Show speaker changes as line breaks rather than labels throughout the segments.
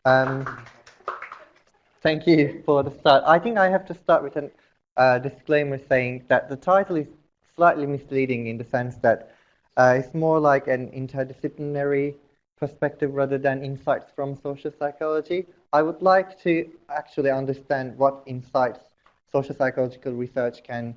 Um, Thank you for the start. I think I have to start with a disclaimer saying that the title is slightly misleading in the sense that it's more like an interdisciplinary perspective rather than insights from social psychology. I would like to actually understand what insights social psychological research can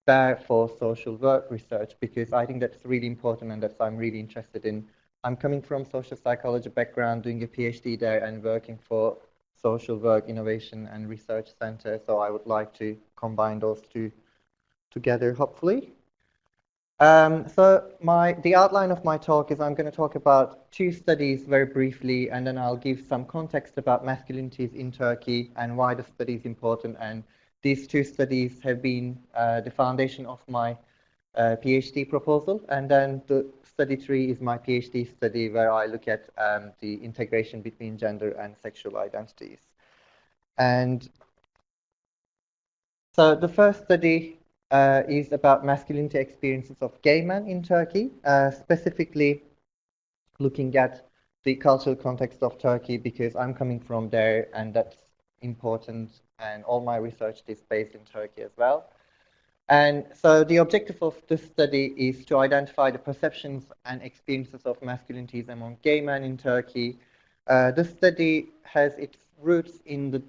bear for social work research, because I think that's really important and that's I'm really interested in. I'm coming from social psychology background, doing a PhD there and working for Social Work Innovation and Research Center. So I would like to combine those two together, hopefully. The outline of my talk is I'm going to talk about two studies very briefly, and then I'll give some context about masculinities in Turkey and why the study is important. And these two studies have been the foundation of my PhD proposal. And then the study 3 is my PhD study, where I look at the integration between gender and sexual identities. And so the first study is about masculinity experiences of gay men in Turkey, specifically looking at the cultural context of Turkey, because I'm coming from there and that's important, and all my research is based in Turkey as well. And so the objective of this study is to identify the perceptions and experiences of masculinities among gay men in Turkey. This study has its roots in the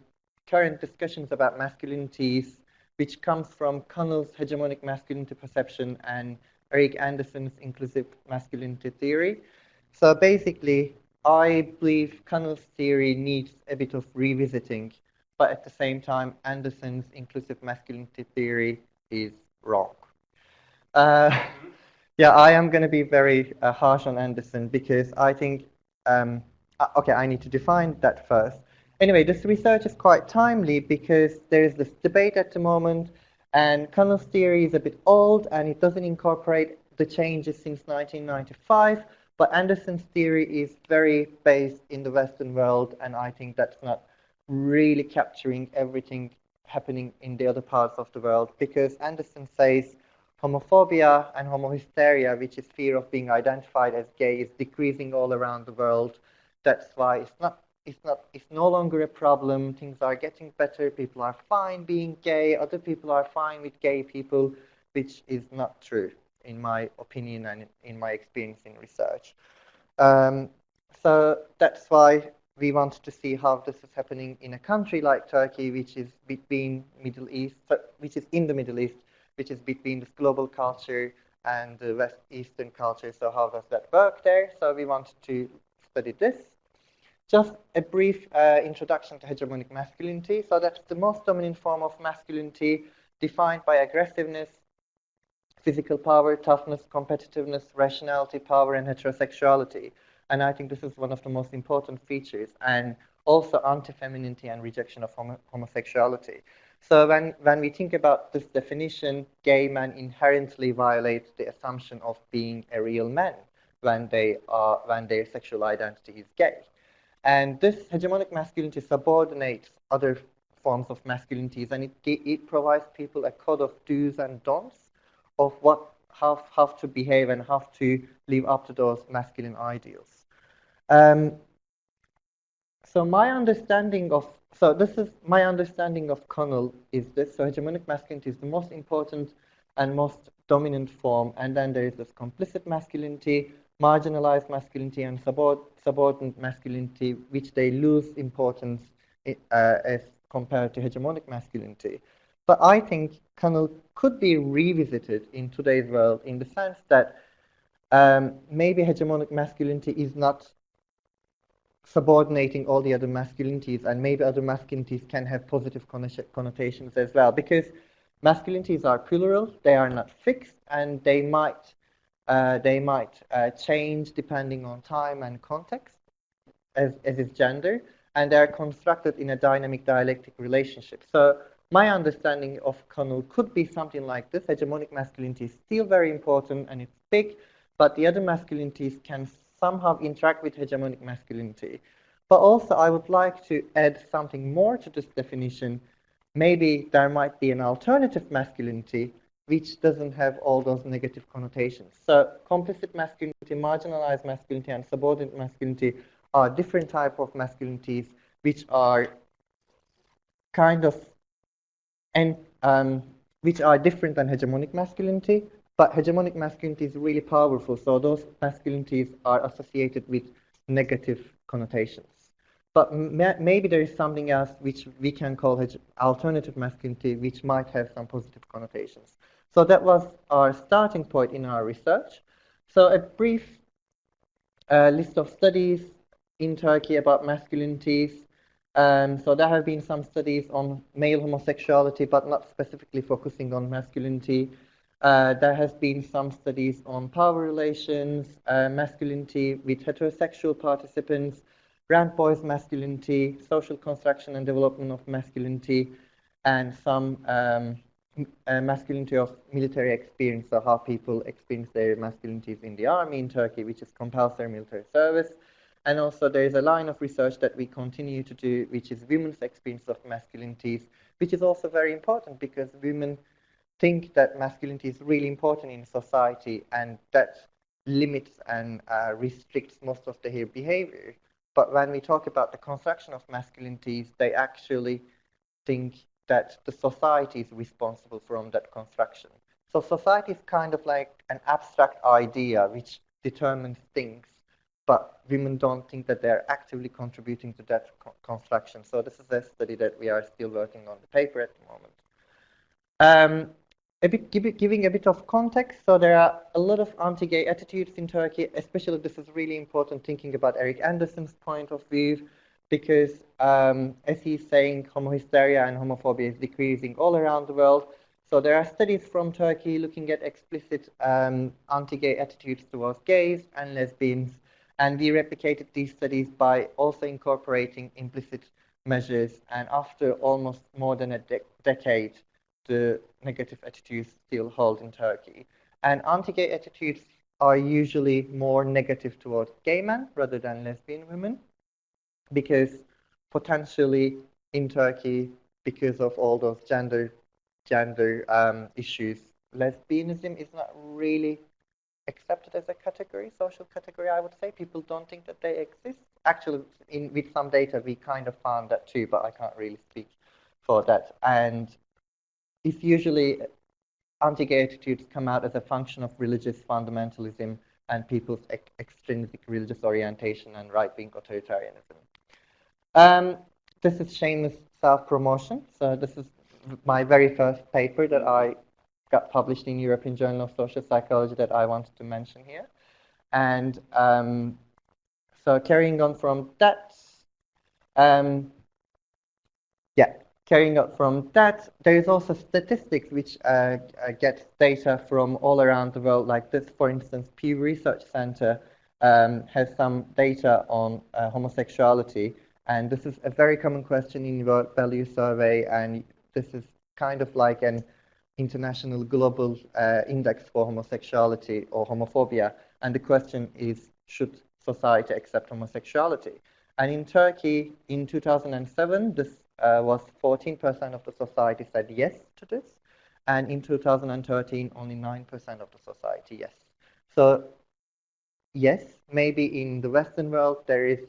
current discussions about masculinities, which comes from Connell's hegemonic masculinity perception and Eric Anderson's inclusive masculinity theory. So basically, I believe Connell's theory needs a bit of revisiting, but at the same time, Anderson's inclusive masculinity theory is wrong. Yeah, I am going to be very harsh on Anderson because I think, okay, I need to define that first. Anyway, this research is quite timely because there is this debate at the moment, and Connell's theory is a bit old and it doesn't incorporate the changes since 1995, but Anderson's theory is very based in the Western world, and I think that's not really capturing everything happening in the other parts of the world, because Anderson says homophobia and homohysteria, which is fear of being identified as gay, is decreasing all around the world. That's why it's no longer a problem. Things are getting better. People are fine being gay. Other people are fine with gay people, which is not true, in my opinion and in my experience in research. So that's why we wanted to see how this is happening in a country like Turkey, which is between Middle East, which is in the Middle East, which is between this global culture and the West Eastern culture. So how does that work there? So we wanted to study this. Just a brief introduction to hegemonic masculinity. So that's the most dominant form of masculinity, defined by aggressiveness, physical power, toughness, competitiveness, rationality, power, and heterosexuality. And I think this is one of the most important features, and also anti-femininity and rejection of homosexuality. So when we think about this definition, gay men inherently violate the assumption of being a real man when their sexual identity is gay. And this hegemonic masculinity subordinates other forms of masculinities, and it provides people a code of do's and don'ts of how to behave and how to live up to those masculine ideals. So this is my understanding of Connell is this. So hegemonic masculinity is the most important and most dominant form, and then there is this complicit masculinity, marginalized masculinity, and subordinate masculinity, which they lose importance as compared to hegemonic masculinity. But I think Connell could be revisited in today's world in the sense that maybe hegemonic masculinity is not subordinating all the other masculinities, and maybe other masculinities can have positive connotations as well, because masculinities are plural, they are not fixed, and they might change depending on time and context, as is gender, and they are constructed in a dynamic dialectic relationship. So my understanding of Connell could be something like this. Hegemonic masculinity is still very important and it's big, but the other masculinities can somehow interact with hegemonic masculinity. But also I would like to add something more to this definition. Maybe there might be an alternative masculinity which doesn't have all those negative connotations. So complicit masculinity, marginalized masculinity, and subordinate masculinity are different type of masculinities which are kind of and which are different than hegemonic masculinity, but hegemonic masculinity is really powerful, so those masculinities are associated with negative connotations. But maybe there is something else which we can call alternative masculinity, which might have some positive connotations. So that was our starting point in our research. So a brief list of studies in Turkey about masculinities. So there have been some studies on male homosexuality, but not specifically focusing on masculinity. There has been some studies on power relations, masculinity with heterosexual participants, Rand Boy's masculinity, social construction and development of masculinity, and some masculinity of military experience, so how people experience their masculinities in the army in Turkey, which is compulsory military service. And also there is a line of research that we continue to do, which is women's experience of masculinities, which is also very important because women think that masculinity is really important in society and that limits and restricts most of their behavior. But when we talk about the construction of masculinities, they actually think that the society is responsible from that construction. So society is kind of like an abstract idea which determines things, but women don't think that they're actively contributing to that construction. So this is a study that we are still working on the paper at the moment. Giving a bit of context, so there are a lot of anti-gay attitudes in Turkey, especially this is really important thinking about Eric Anderson's point of view, because as he's saying, homohysteria and homophobia is decreasing all around the world. So there are studies from Turkey looking at explicit anti-gay attitudes towards gays and lesbians, and we replicated these studies by also incorporating implicit measures, and after almost more than a decade, the negative attitudes still hold in Turkey. And anti-gay attitudes are usually more negative towards gay men rather than lesbian women, because potentially in Turkey, because of all those gender issues, lesbianism is not really accepted as a category, social category, I would say. People don't think that they exist. Actually, with some data, we kind of found that too, but I can't really speak for that. And it's usually anti-gay attitudes come out as a function of religious fundamentalism and people's extrinsic religious orientation and right-wing authoritarianism. This is shameless self-promotion. So this is my very first paper that I got published in European Journal of Social Psychology that I wanted to mention here. And so carrying on from that, there is also statistics which get data from all around the world. Like this, for instance, Pew Research Center has some data on homosexuality. And this is a very common question in your value survey. And this is kind of like an international global index for homosexuality or homophobia. And the question is, should society accept homosexuality? And in Turkey, in 2007, this was 14% of the society said yes to this. And in 2013, only 9% of the society yes. So yes, maybe in the Western world there is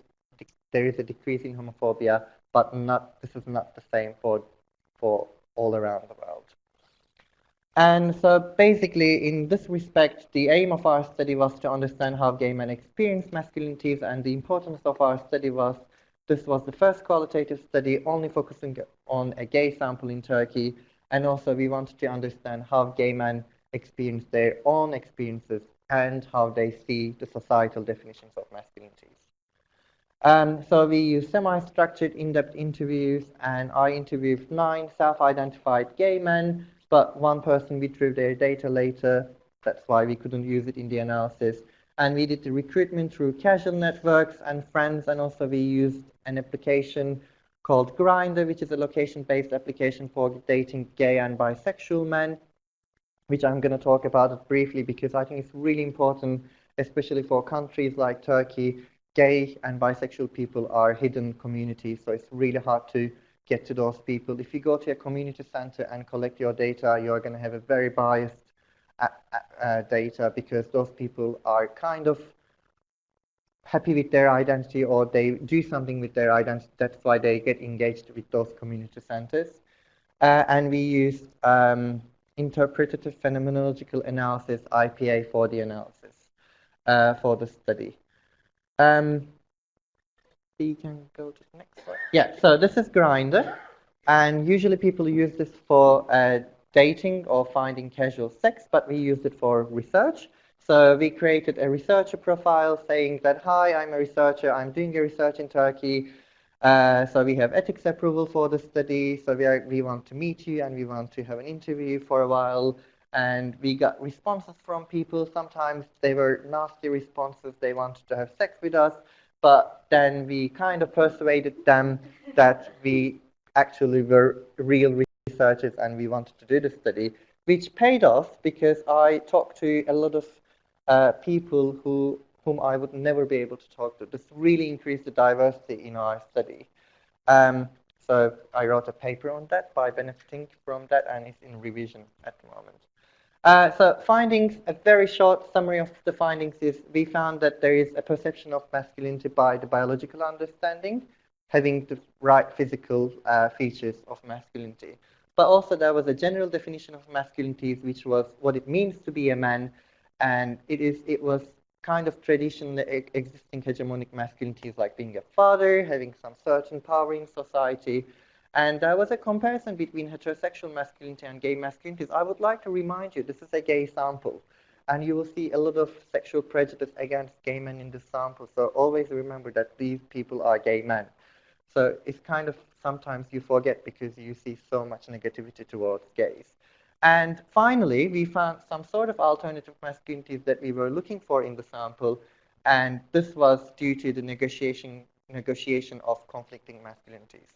a decrease in homophobia, but this is not the same for all around the world. And so basically, in this respect, the aim of our study was to understand how gay men experience masculinities, and the importance of our study was this was the first qualitative study only focusing on a gay sample in Turkey, and also we wanted to understand how gay men experience their own experiences and how they see the societal definitions of masculinities. So we used semi-structured in-depth interviews, and I interviewed 9 self-identified gay men, but one person withdrew their data later. That's why we couldn't use it in the analysis. And we did the recruitment through casual networks and friends, and also we used an application called Grindr, which is a location-based application for dating gay and bisexual men, which I'm going to talk about it briefly because I think it's really important, especially for countries like Turkey. Gay and bisexual people are hidden communities, so it's really hard to get to those people. If you go to a community center and collect your data, you're going to have a very biased data because those people are kind of happy with their identity or they do something with their identity. That's why they get engaged with those community centers. And we used interpretative phenomenological analysis, IPA, for the analysis, for the study. We can go to the next slide. Yeah, so this is Grindr, and usually people use this for dating or finding casual sex, but we used it for research. So we created a researcher profile saying that, hi, I'm a researcher, I'm doing a research in Turkey. So we have ethics approval for the study, so we want to meet you and we want to have an interview for a while. And we got responses from people. Sometimes they were nasty responses, they wanted to have sex with us, but then we kind of persuaded them that we actually were real researchers and we wanted to do the study, which paid off because I talked to a lot of people whom I would never be able to talk to. This really increased the diversity in our study. So I wrote a paper on that by benefiting from that, and it's in revision at the moment. So findings, a very short summary of the findings is we found that there is a perception of masculinity by the biological understanding, having the right physical features of masculinity. But also there was a general definition of masculinity, which was what it means to be a man, and it was kind of traditionally existing hegemonic masculinities like being a father, having some certain power in society. And there was a comparison between heterosexual masculinity and gay masculinities. I would like to remind you, this is a gay sample, and you will see a lot of sexual prejudice against gay men in this sample. So always remember that these people are gay men. So it's kind of sometimes you forget because you see so much negativity towards gays. And finally, we found some sort of alternative masculinities that we were looking for in the sample, and this was due to the negotiation of conflicting masculinities.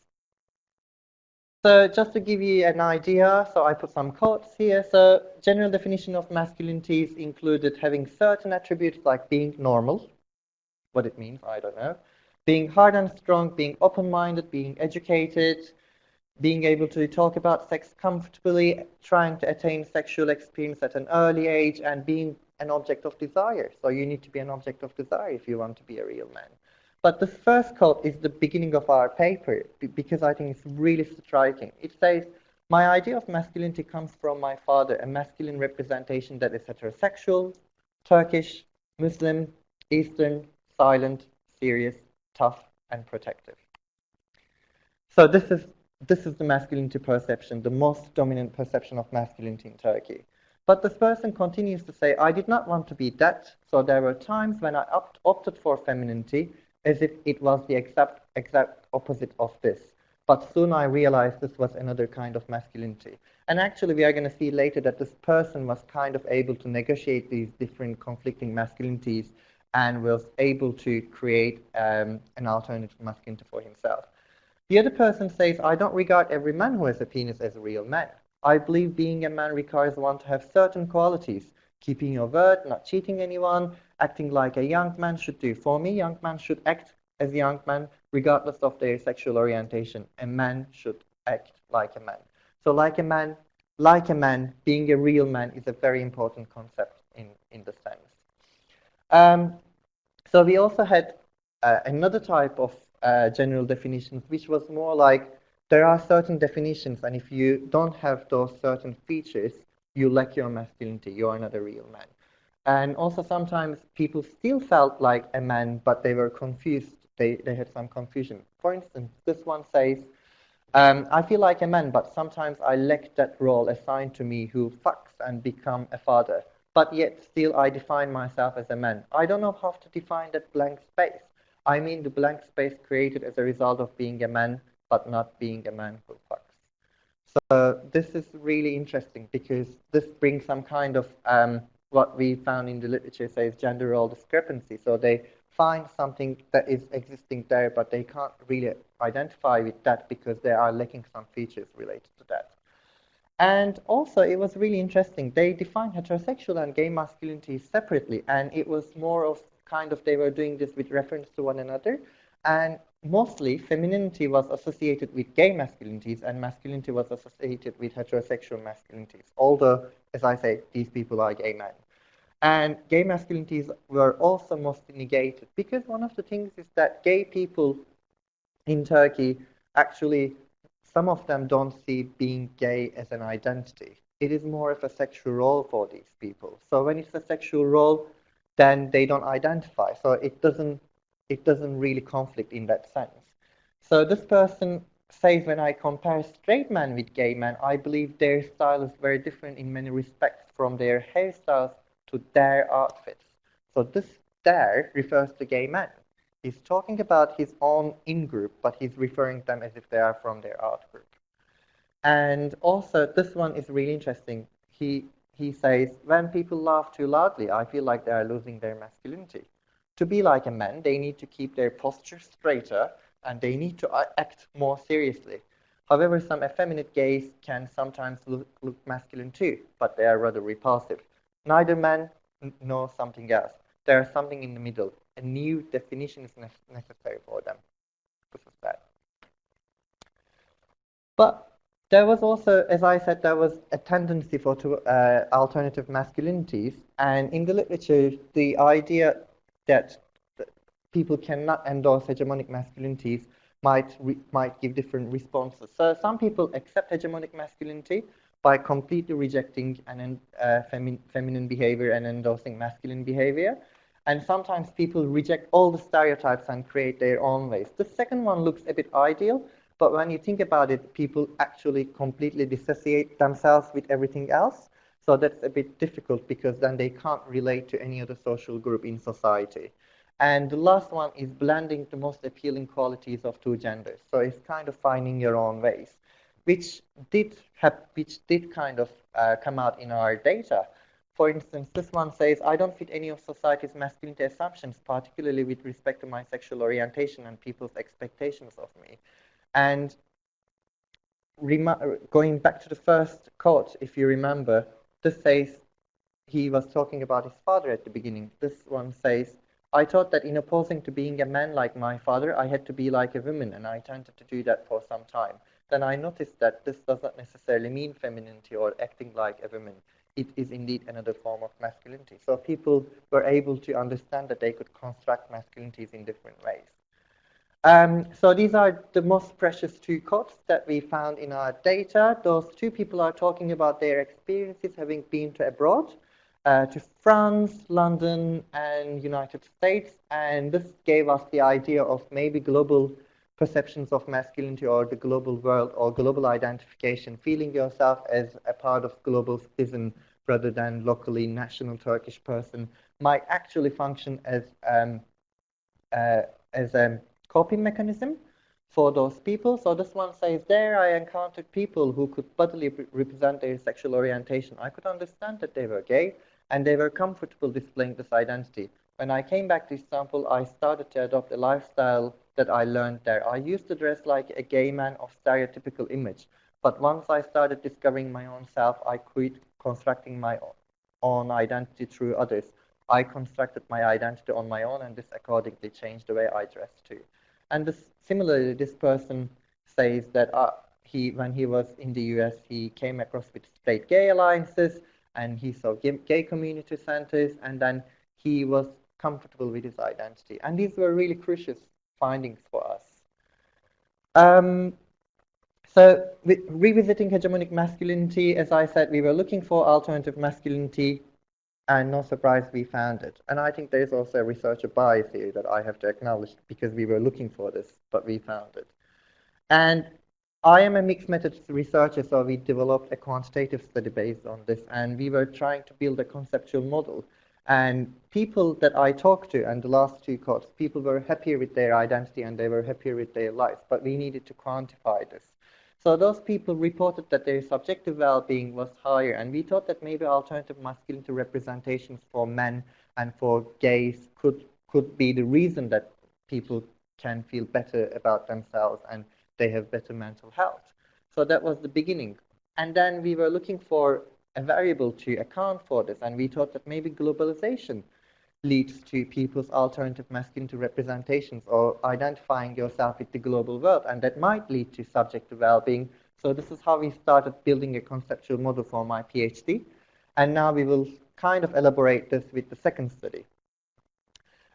So just to give you an idea, so I put some quotes here. So general definition of masculinities included having certain attributes like being normal. What it means, I don't know. Being hard and strong, being open-minded, being educated, being able to talk about sex comfortably, trying to attain sexual experience at an early age, and being an object of desire. So you need to be an object of desire if you want to be a real man. But the first quote is the beginning of our paper, because I think it's really striking. It says, my idea of masculinity comes from my father, a masculine representation that is heterosexual, Turkish, Muslim, Eastern, silent, serious, tough, and protective. So this is the masculinity perception, the most dominant perception of masculinity in Turkey. But this person continues to say, I did not want to be that, so there were times when I opted for femininity as if it was the exact opposite of this. But soon I realized this was another kind of masculinity. And actually we are going to see later that this person was kind of able to negotiate these different conflicting masculinities and was able to create an alternative masculinity for himself. The other person says, I don't regard every man who has a penis as a real man. I believe being a man requires one to have certain qualities, keeping your word, not cheating anyone, acting like a young man should do. For me, young men should act as a young man regardless of their sexual orientation. A man should act like a man. So like a man, being a real man is a very important concept in the sense. So we also had another type of general definitions, which was more like there are certain definitions, and if you don't have those certain features, you lack your masculinity, you are not a real man. And also sometimes people still felt like a man, but they were confused, they had some confusion. For instance, this one says, I feel like a man, but sometimes I lack that role assigned to me who fucks and become a father. But yet still I define myself as a man. I don't know how to define that blank space. I mean the blank space created as a result of being a man, but not being a man who fucks. So this is really interesting because this brings some kind of what we found in the literature says gender role discrepancy. So they find something that is existing there, but they can't really identify with that because they are lacking some features related to that. And also, it was really interesting. They defined heterosexual and gay masculinity separately, and it was more of kind of they were doing this with reference to one another. And mostly, femininity was associated with gay masculinities, and masculinity was associated with heterosexual masculinities. Although, as I say, these people are gay men. And gay masculinities were also mostly negated because one of the things is that gay people in Turkey, actually, some of them don't see being gay as an identity. It is more of a sexual role for these people. So when it's a sexual role, then they don't identify. So it doesn't really conflict in that sense. So this person says when I compare straight men with gay men, I believe their style is very different in many respects from their hairstyles to their outfits. So this there refers to gay men. He's talking about his own in-group, but he's referring to them as if they are from their out-group. And also, this one is really interesting. He says, when people laugh too loudly, I feel like they are losing their masculinity. To be like a man, they need to keep their posture straighter and they need to act more seriously. However, some effeminate gays can sometimes look masculine too, but they are rather repulsive. Neither man nor something else. There is something in the middle. A new definition is necessary for them. This is that. But there was also, as I said, there was a tendency for alternative masculinities, and in the literature, the idea that people cannot endorse hegemonic masculinities might give different responses. So some people accept hegemonic masculinity by completely rejecting feminine behavior and endorsing masculine behavior. And sometimes people reject all the stereotypes and create their own ways. The second one looks a bit ideal, but when you think about it, people actually completely dissociate themselves with everything else. So that's a bit difficult because then they can't relate to any other social group in society. And the last one is blending the most appealing qualities of two genders. So it's kind of finding your own ways, which did kind of come out in our data. For instance, this one says, I don't fit any of society's masculinity assumptions, particularly with respect to my sexual orientation and people's expectations of me. And going back to the first quote, if you remember, this says, he was talking about his father at the beginning. This one says, I thought that in opposing to being a man like my father, I had to be like a woman, and I tended to do that for some time. Then I noticed that this does not necessarily mean femininity or acting like a woman. It is indeed another form of masculinity. So people were able to understand that they could construct masculinities in different ways. So these are the most precious two quotes that we found in our data. Those two people are talking about their experiences having been to abroad, to France, London, and United States. And this gave us the idea of maybe global perceptions of masculinity or the global world or global identification, feeling yourself as a part of global citizen rather than locally national Turkish person might actually function as a coping mechanism for those people. So this one says, there I encountered people who could bodily represent their sexual orientation. I could understand that they were gay and they were comfortable displaying this identity. When I came back to Istanbul, I started to adopt a lifestyle that I learned there. I used to dress like a gay man of stereotypical image. But once I started discovering my own self, I quit constructing my own identity through others. I constructed my identity on my own, and this accordingly changed the way I dress too. And similarly, this person says that when he was in the US, he came across with straight gay alliances, and he saw gay community centers, and then he was comfortable with his identity. And these were really crucial findings for us. So revisiting hegemonic masculinity, as I said, we were looking for alternative masculinity, and no surprise, we found it. And I think there is also a researcher bias here that I have to acknowledge because we were looking for this, but we found it. And I am a mixed methods researcher, so we developed a quantitative study based on this, and we were trying to build a conceptual model. And people that I talked to, and the last two quotes, people were happier with their identity and they were happier with their lives, but we needed to quantify this. So those people reported that their subjective well-being was higher, and we thought that maybe alternative masculinity representations for men and for gays could be the reason that people can feel better about themselves and they have better mental health. So that was the beginning. And then we were looking for a variable to account for this, and we thought that maybe globalization leads to people's alternative masculinity representations or identifying yourself with the global world, and that might lead to subjective well-being. So this is how we started building a conceptual model for my PhD. And now we will kind of elaborate this with the second study.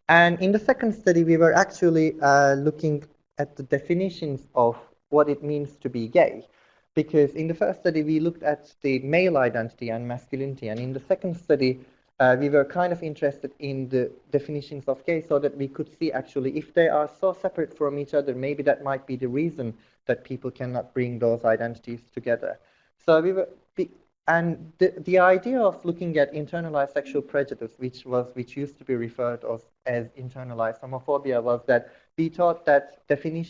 And in the second study, we were actually looking at the definitions of what it means to be gay. Because in the first study, we looked at the male identity and masculinity. And in the second study, we were kind of interested in the definitions of gay so that we could see actually if they are so separate from each other, maybe that might be the reason that people cannot bring those identities together. So the idea of looking at internalized sexual prejudice, which used to be referred to as internalized homophobia, was that we thought that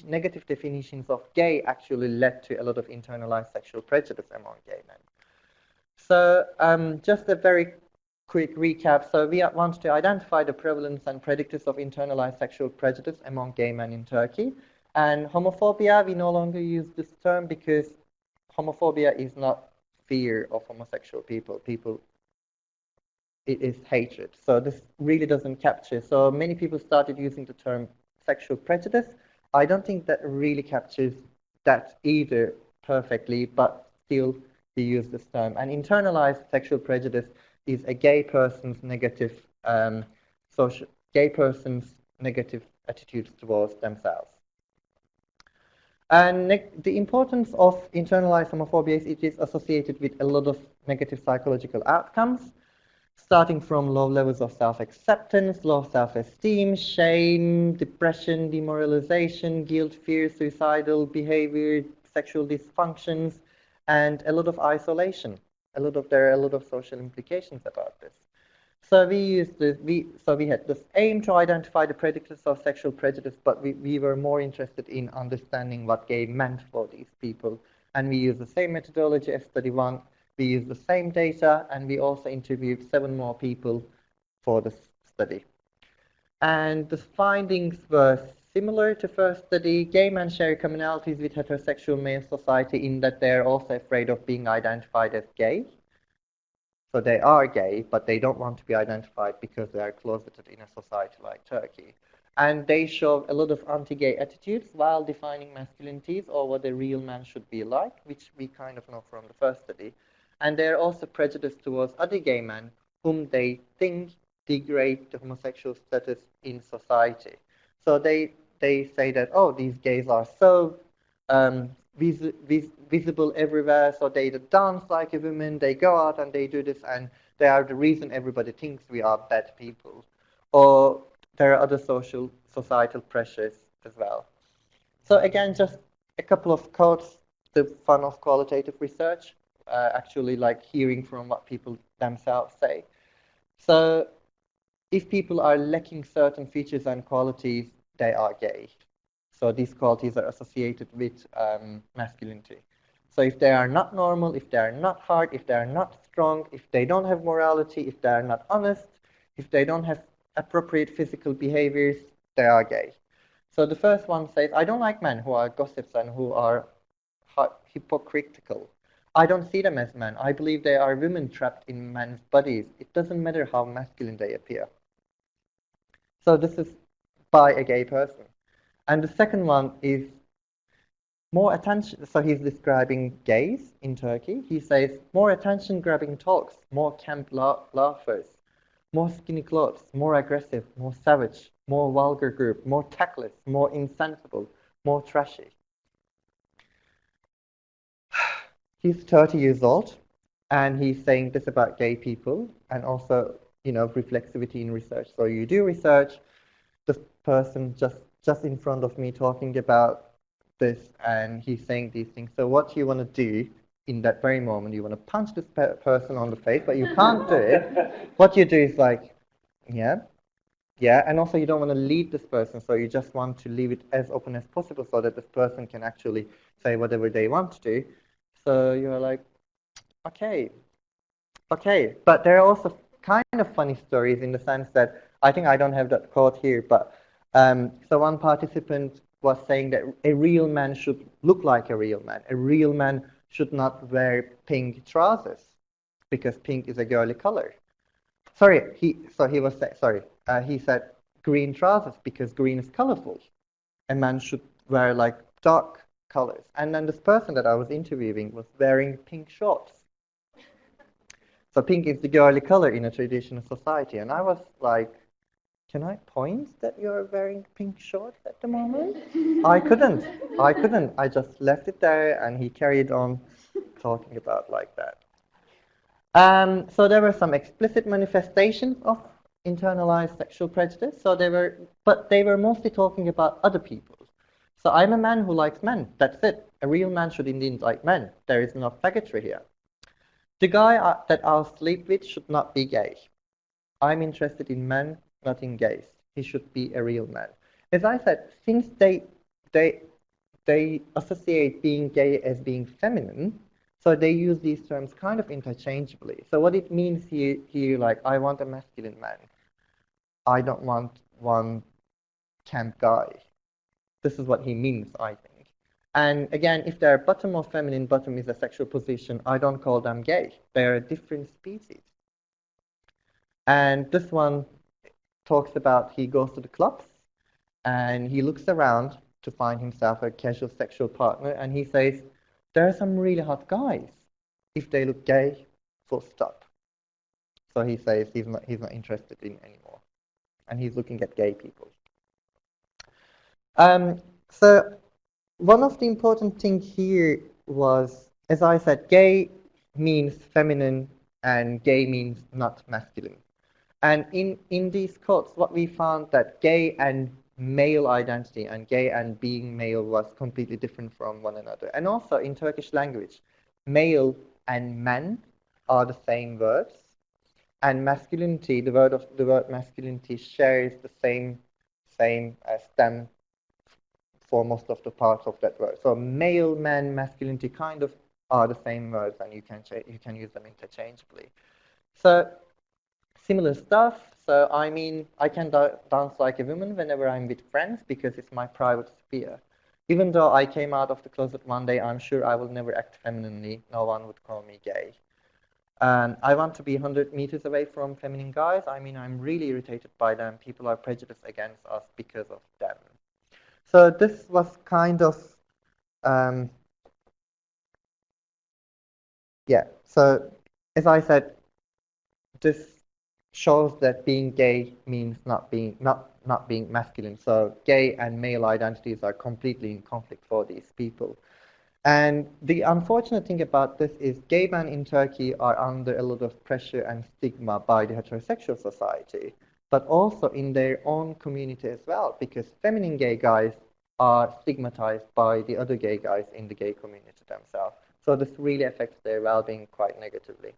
negative definitions of gay actually led to a lot of internalized sexual prejudice among gay men. So just a very quick recap. So we want to identify the prevalence and predictors of internalized sexual prejudice among gay men in Turkey. And homophobia, we no longer use this term because homophobia is not fear of homosexual people. It is hatred. So this really doesn't capture. So many people started using the term sexual prejudice. I don't think that really captures that either perfectly, but still we use this term. And internalized sexual prejudice is a gay person's negative attitudes towards themselves. And the importance of internalized homophobia is it is associated with a lot of negative psychological outcomes, starting from low levels of self-acceptance, low self-esteem, shame, depression, demoralization, guilt, fear, suicidal behavior, sexual dysfunctions, and a lot of isolation. There are a lot of social implications about this. So we had this aim to identify the predictors of sexual prejudice, but we were more interested in understanding what gay meant for these people. And we used the same methodology as study 1. We used the same data, and we also interviewed 7 more people for the study. And the findings were similar to first study. Gay men share commonalities with heterosexual male society in that they're also afraid of being identified as gay. So they are gay, but they don't want to be identified because they are closeted in a society like Turkey. And they show a lot of anti-gay attitudes while defining masculinities or what a real man should be like, which we kind of know from the first study. And they're also prejudiced towards other gay men whom they think degrade the homosexual status in society. So they say that, oh, these gays are so visible everywhere, so they dance like a woman, they go out and they do this, and they are the reason everybody thinks we are bad people. Or there are other societal pressures as well. So again, just a couple of quotes, the fun of qualitative research, actually like hearing from what people themselves say. So if people are lacking certain features and qualities, they are gay. So these qualities are associated with masculinity. So if they are not normal, if they are not hard, if they are not strong, if they don't have morality, if they are not honest, if they don't have appropriate physical behaviors, they are gay. So the first one says, I don't like men who are gossips and who are hypocritical. I don't see them as men. I believe they are women trapped in men's bodies. It doesn't matter how masculine they appear. So this is by a gay person. And the second one is more attention. So he's describing gays in Turkey. He says, more attention-grabbing talks, more camp laughers, more skinny clothes, more aggressive, more savage, more vulgar group, more tactless, more insensible, more trashy. He's 30 years old, and he's saying this about gay people, and also, reflexivity in research. So you do research, this person just in front of me talking about this, and he's saying these things. So what you want to do in that very moment, you want to punch this person on the face, but you can't do it. What you do is like, yeah, and also you don't want to lead this person, so you just want to leave it as open as possible so that this person can actually say whatever they want to do. So you're like, okay. But there are also kind of funny stories in the sense that, I think I don't have that quote here, but so one participant was saying that a real man should look like a real man. A real man should not wear pink trousers because pink is a girly color. He said green trousers because green is colorful. A man should wear like dark colors. And then this person that I was interviewing was wearing pink shorts. So pink is the girly color in a traditional society. And I was like, can I point that you're wearing pink shorts at the moment? I couldn't. I couldn't. I just left it there and he carried on talking about like that. So there were some explicit manifestations of internalized sexual prejudice. But they were mostly talking about other people. So I'm a man who likes men. That's it. A real man should indeed like men. There is no faggotry here. The guy that I'll sleep with should not be gay. I'm interested in men, not in gays. He should be a real man. As I said, since they associate being gay as being feminine, so they use these terms kind of interchangeably. So what it means here, like, I want a masculine man. I don't want one camp guy. This is what he means, I think. And again, if they're bottom or feminine, bottom is a sexual position, I don't call them gay. They're a different species. And this one talks about he goes to the clubs and he looks around to find himself a casual sexual partner, and he says, there are some really hot guys. If they look gay, full stop. So he says he's not interested in anymore. And he's looking at gay people. So one of the important things here was, as I said, gay means feminine and gay means not masculine. And in these quotes, what we found that gay and male identity and gay and being male was completely different from one another. And also in Turkish language, male and man are the same words. And masculinity, the word masculinity shares the same stem for most of the parts of that word. So male, man, masculinity kind of are the same words, and you can use them interchangeably. So similar stuff. So I mean, I can dance like a woman whenever I'm with friends because it's my private sphere. Even though I came out of the closet one day, I'm sure I will never act femininely. No one would call me gay. I want to be 100 meters away from feminine guys. I mean, I'm really irritated by them. People are prejudiced against us because of them. So this was kind of, yeah. So as I said, this shows that being gay means not being masculine. So gay and male identities are completely in conflict for these people. And the unfortunate thing about this is gay men in Turkey are under a lot of pressure and stigma by the heterosexual society, but also in their own community as well, because feminine gay guys are stigmatized by the other gay guys in the gay community themselves. So this really affects their well-being quite negatively.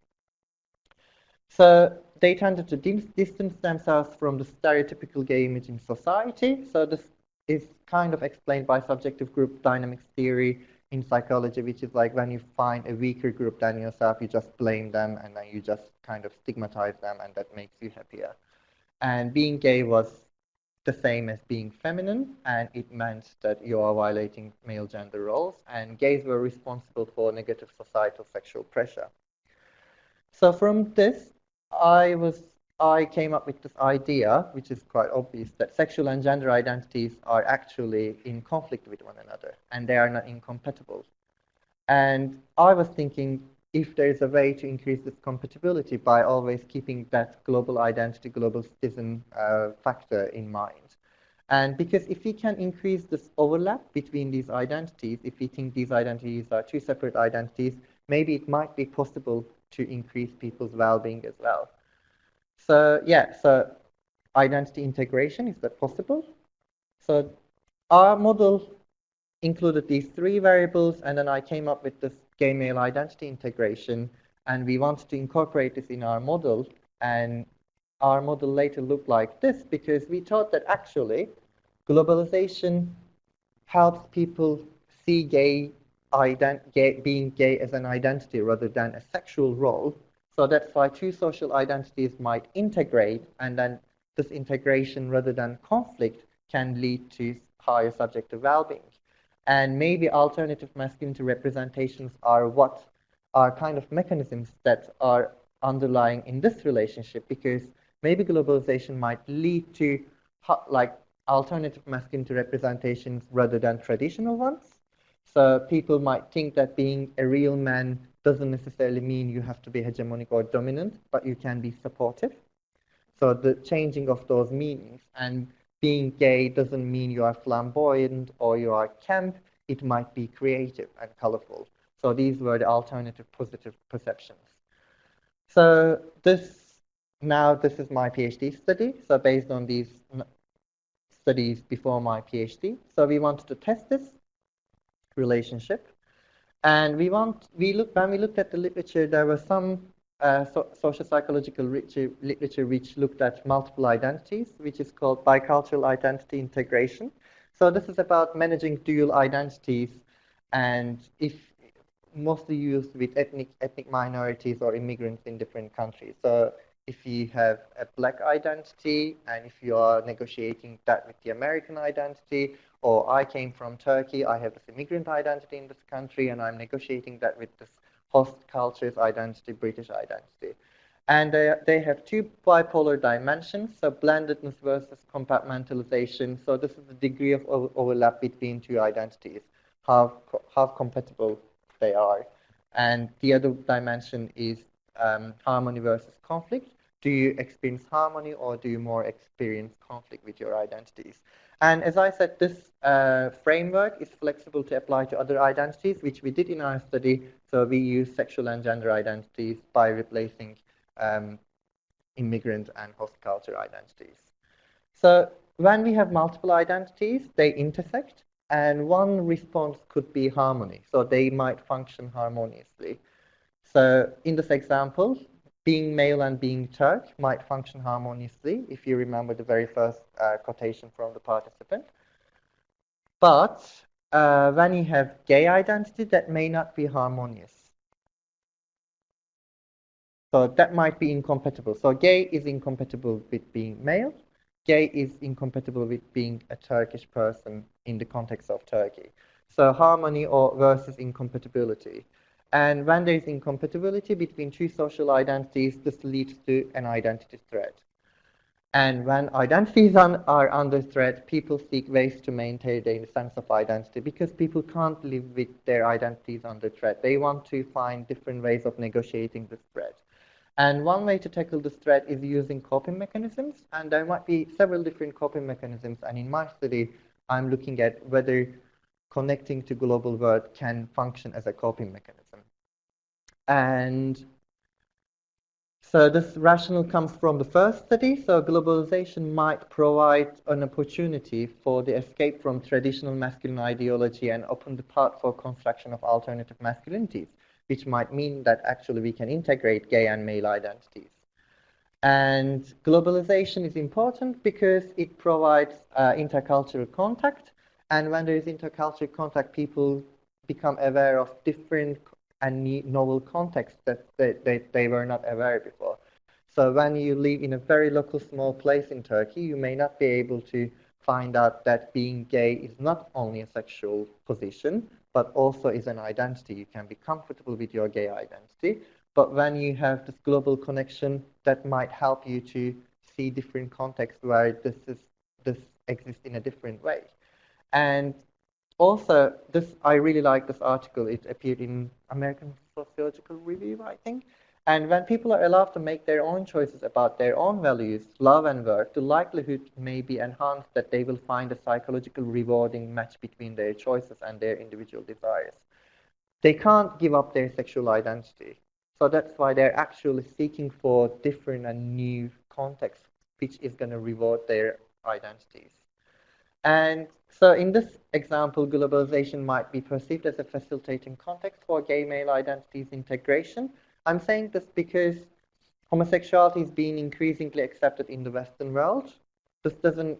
So they tended to distance themselves from the stereotypical gay image in society. So this is kind of explained by subjective group dynamics theory in psychology, which is like when you find a weaker group than yourself, you just blame them and then you just kind of stigmatize them, and that makes you happier. And being gay was the same as being feminine, and it meant that you are violating male gender roles, and gays were responsible for negative societal sexual pressure. So from this, I came up with this idea, which is quite obvious, that sexual and gender identities are actually in conflict with one another, and they are not incompatible. And I was thinking if there is a way to increase this compatibility by always keeping that global identity, global citizen factor in mind. And because if we can increase this overlap between these identities, if we think these identities are two separate identities, maybe it might be possible to increase people's well-being as well. So yeah, so identity integration, is that possible? So our model included these three variables, and then I came up with this gay male identity integration, and we wanted to incorporate this in our model, and our model later looked like this because we thought that actually globalization helps people see being gay as an identity rather than a sexual role. So that's why two social identities might integrate, and then this integration rather than conflict can lead to higher subjective well-being. And maybe alternative masculinity representations are what are kind of mechanisms that are underlying in this relationship, because maybe globalization might lead to like alternative masculinity representations rather than traditional ones. So people might think that being a real man doesn't necessarily mean you have to be hegemonic or dominant, but you can be supportive. So the changing of those meanings, and being gay doesn't mean you are flamboyant or you are camp. It might be creative and colorful. So these were the alternative positive perceptions. So this is my PhD study. So based on these studies before my PhD, so we wanted to test this relationship. And when we looked at the literature, there was some social psychological literature which looked at multiple identities, which is called bicultural identity integration. So this is about managing dual identities, and if mostly used with ethnic minorities or immigrants in different countries. So if you have a black identity and if you are negotiating that with the American identity, or I came from Turkey, I have this immigrant identity in this country, and I'm negotiating that with this host culture's identity, British identity. And they have two bipolar dimensions, so blendedness versus compartmentalization. So this is the degree of overlap between two identities, how compatible they are. And the other dimension is harmony versus conflict. Do you experience harmony, or do you more experience conflict with your identities? And as I said, this framework is flexible to apply to other identities, which we did in our study. So we use sexual and gender identities by replacing immigrant and host culture identities. So when we have multiple identities, they intersect, and one response could be harmony. So they might function harmoniously. So in this example, being male and being Turk might function harmoniously, if you remember the very first quotation from the participant. But when you have gay identity, that may not be harmonious. So that might be incompatible. So gay is incompatible with being male. Gay is incompatible with being a Turkish person in the context of Turkey. So harmony or versus incompatibility. And when there is incompatibility between two social identities, this leads to an identity threat. And when identities are under threat, people seek ways to maintain their sense of identity, because people can't live with their identities under threat. They want to find different ways of negotiating this threat. And one way to tackle this threat is using coping mechanisms, and there might be several different coping mechanisms. And in my study, I'm looking at whether connecting to global world can function as a coping mechanism. And so this rationale comes from the first study. So globalization might provide an opportunity for the escape from traditional masculine ideology and open the path for construction of alternative masculinities, which might mean that actually we can integrate gay and male identities. And globalization is important because it provides intercultural contact. And when there is intercultural contact, people become aware of different and novel contexts that they were not aware before. So when you live in a very local, small place in Turkey, you may not be able to find out that being gay is not only a sexual position, but also is an identity. You can be comfortable with your gay identity. But when you have this global connection, that might help you to see different contexts where this exists in a different way. And also, I really like this article. It appeared in American Sociological Review, I think. And when people are allowed to make their own choices about their own values, love and work, the likelihood may be enhanced that they will find a psychological rewarding match between their choices and their individual desires. They can't give up their sexual identity. So that's why they're actually seeking for different and new contexts, which is going to reward their identities. And so in this example, globalization might be perceived as a facilitating context for gay male identities integration. I'm saying this because homosexuality is being increasingly accepted in the Western world. This doesn't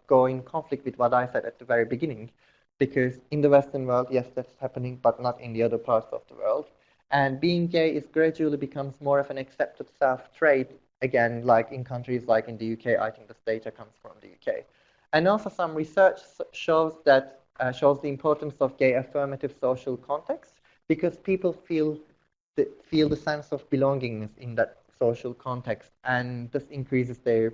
go in conflict with what I said at the very beginning, because in the Western world, yes, that's happening, but not in the other parts of the world. And being gay is gradually becomes more of an accepted self-trait, again, like in countries like in the UK. I think this data comes from the UK. And also some research shows that shows the importance of gay affirmative social context, because people feel the sense of belongingness in that social context, and this increases their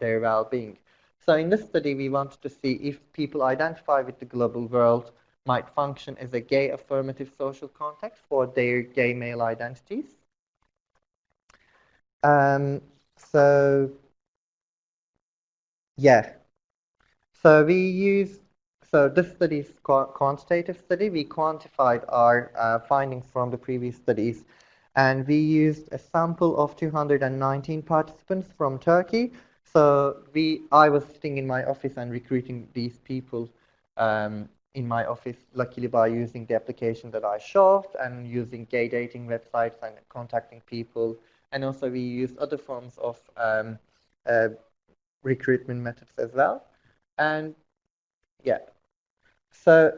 well-being. So in this study, we wanted to see if people identify with the global world, might function as a gay affirmative social context for their gay male identities. So yeah, so this study is quantitative study. We quantified our findings from the previous studies, and we used a sample of 219 participants from Turkey. So I was sitting in my office and recruiting these people in my office, luckily by using the application that I showed and using gay dating websites and contacting people. And also we used other forms of recruitment methods as well. And yeah, so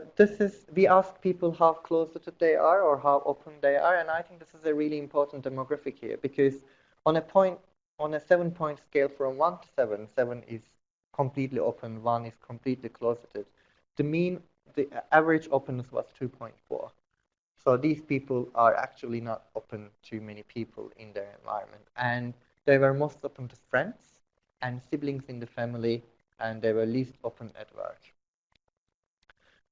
we ask people how closeted they are or how open they are, and I think this is a really important demographic here because on a 7-point scale from 1 to 7, 7 is completely open, 1 is completely closeted. The average openness was 2.4. So these people are actually not open to many people in their environment, and they were most open to friends and siblings in the family, and they were least open at work.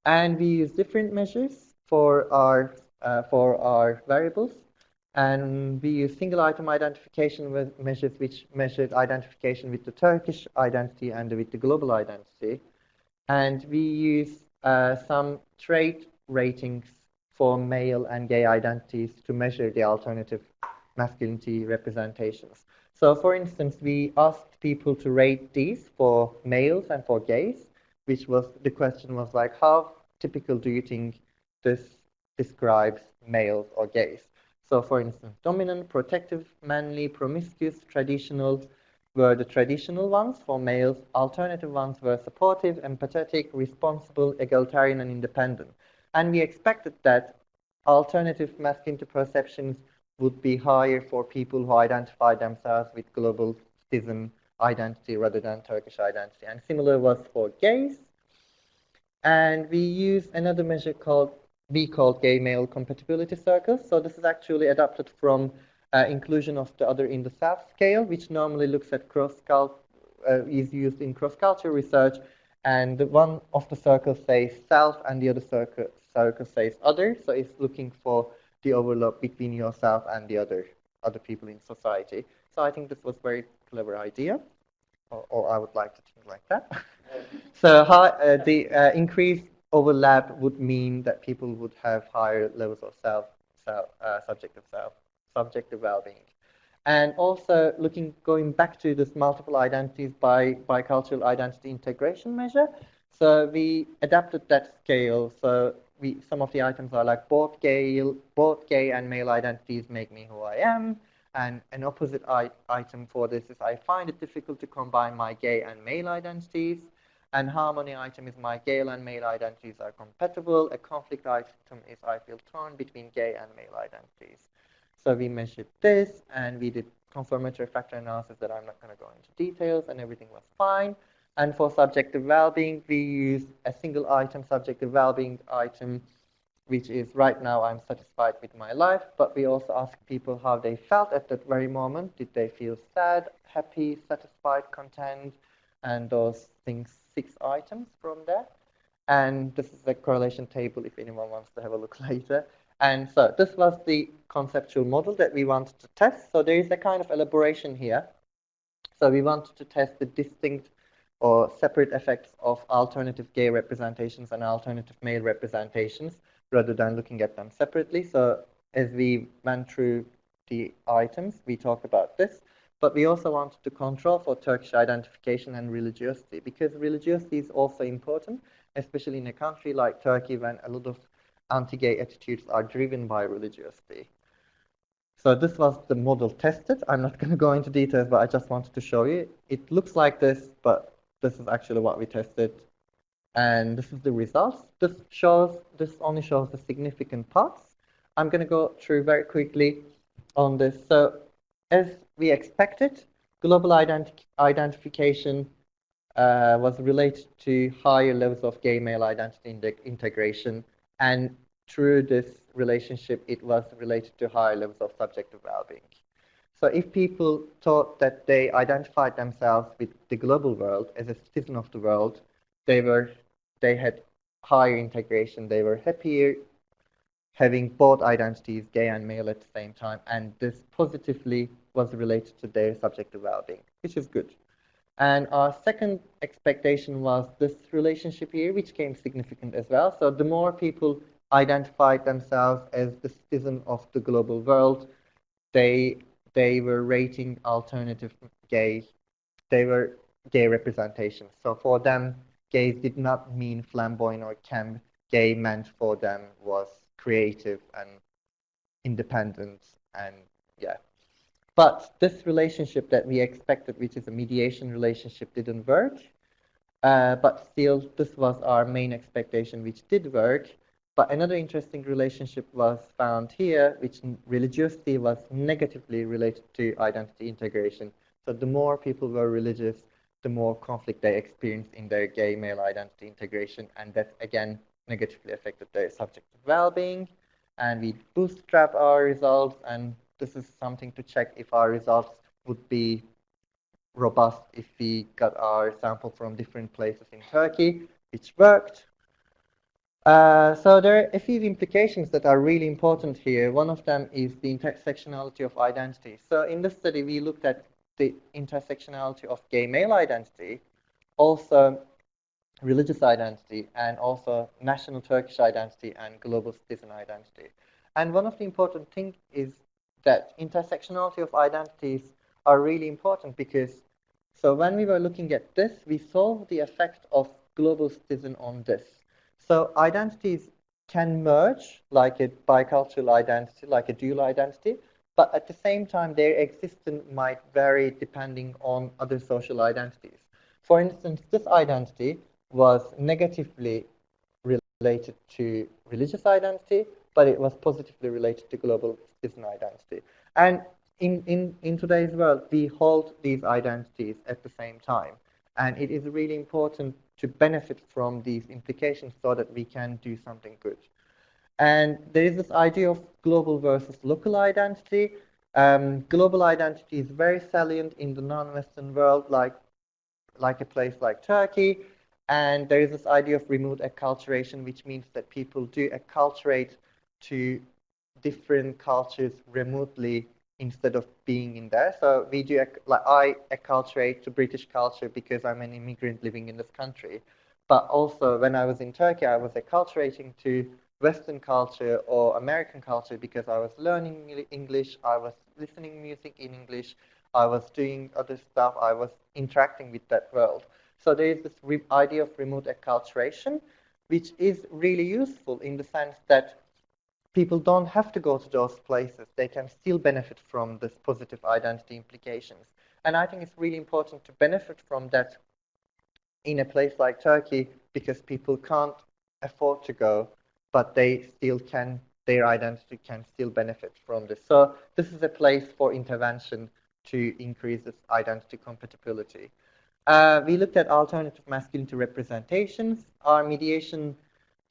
And we use different measures for our variables, and we use single item identification measures which measured identification with the Turkish identity and with the global identity, and we use some trait ratings for male and gay identities to measure the alternative masculinity representations. So for instance, we asked people to rate these for males and for gays, the question was like, how typical do you think this describes males or gays? So for instance, dominant, protective, manly, promiscuous, traditional were the traditional ones for males. Alternative ones were supportive, empathetic, responsible, egalitarian, and independent. And we expected that alternative masculinity perceptions would be higher for people who identify themselves with global schism identity rather than Turkish identity. And similar was for gays. And we use another measure called gay male compatibility circles. So this is actually adapted from inclusion of the other in the self scale, which normally looks at is used in cross-culture research. And one of the circles says self and the other circle says other. So it's looking for the overlap between yourself and the other people in society. So I think this was a very clever idea, or I would like to think like that. So the increased overlap would mean that people would have higher levels of subjective well-being. And also going back to this multiple identities by bicultural identity integration measure. So we adapted that scale. So some of the items are like both gay and male identities make me who I am. And an opposite item for this is I find it difficult to combine my gay and male identities. And harmony item is my gay and male identities are compatible. A conflict item is I feel torn between gay and male identities. So we measured this, and we did confirmatory factor analysis that I'm not going to go into details, and everything was fine. And for subjective well-being, we used a single item subjective well-being item, which is right now I'm satisfied with my life, but we also asked people how they felt at that very moment. Did they feel sad, happy, satisfied, content, and those things, 6 items from there. And this is a correlation table if anyone wants to have a look later. And so this was the conceptual model that we wanted to test. So there is a kind of elaboration here. So we wanted to test the distinct or separate effects of alternative gay representations and alternative male representations rather than looking at them separately. So as we went through the items, we talked about this. But we also wanted to control for Turkish identification and religiosity, because religiosity is also important, especially in a country like Turkey when a lot of anti-gay attitudes are driven by religiosity. So this was the model tested. I'm not going to go into details, but I just wanted to show you. It looks like this, but this is actually what we tested. And this is the results. This only shows the significant parts. I'm going to go through very quickly on this. So as we expected, global identification was related to higher levels of gay male identity integration, and through this relationship, it was related to higher levels of subjective well-being. So if people thought that they identified themselves with the global world as a citizen of the world, they had higher integration. They were happier having both identities, gay and male, at the same time, and this positively was related to their subjective well-being, which is good. And our second expectation was this relationship here, which came significant as well. So the more people identified themselves as the citizen of the global world, they were rating alternative gay, they were gay representations. So for them, gays did not mean flamboyant or camp. Gay meant for them was creative and independent, and yeah. But this relationship that we expected, which is a mediation relationship, didn't work. But still, this was our main expectation, which did work. But another interesting relationship was found here, which religiosity was negatively related to identity integration. So the more people were religious, the more conflict they experienced in their gay male identity integration, and that again negatively affected their subjective well-being. And we bootstrap our results, and this is something to check if our results would be robust if we got our sample from different places in Turkey, which worked. So there are a few implications that are really important here. One of them is the intersectionality of identity. So in this study, we looked at the intersectionality of gay male identity, also religious identity, and also national Turkish identity and global citizen identity. And one of the important things is that intersectionality of identities are really important because, so when we were looking at this, we saw the effect of global citizen on this. So identities can merge like a bicultural identity, like a dual identity, but at the same time, their existence might vary depending on other social identities. For instance, this identity was negatively related to religious identity, but it was positively related to global citizen identity. And in today's world, we hold these identities at the same time. And it is really important to benefit from these implications so that we can do something good. And there is this idea of global versus local identity. Global identity is very salient in the non-Western world, like a place like Turkey. And there is this idea of remote acculturation, which means that people do acculturate to different cultures remotely instead of being in there. So we do, like I acculturate to British culture because I'm an immigrant living in this country. But also when I was in Turkey, I was acculturating to Western culture or American culture because I was learning English, I was listening music in English, I was doing other stuff, I was interacting with that world. So there is this idea of remote acculturation, which is really useful in the sense that people don't have to go to those places. They can still benefit from this positive identity implications. And I think it's really important to benefit from that in a place like Turkey because people can't afford to go, but they still can, their identity can still benefit from this. So this is a place for intervention to increase this identity compatibility. We looked at alternative masculinity representations. Our mediation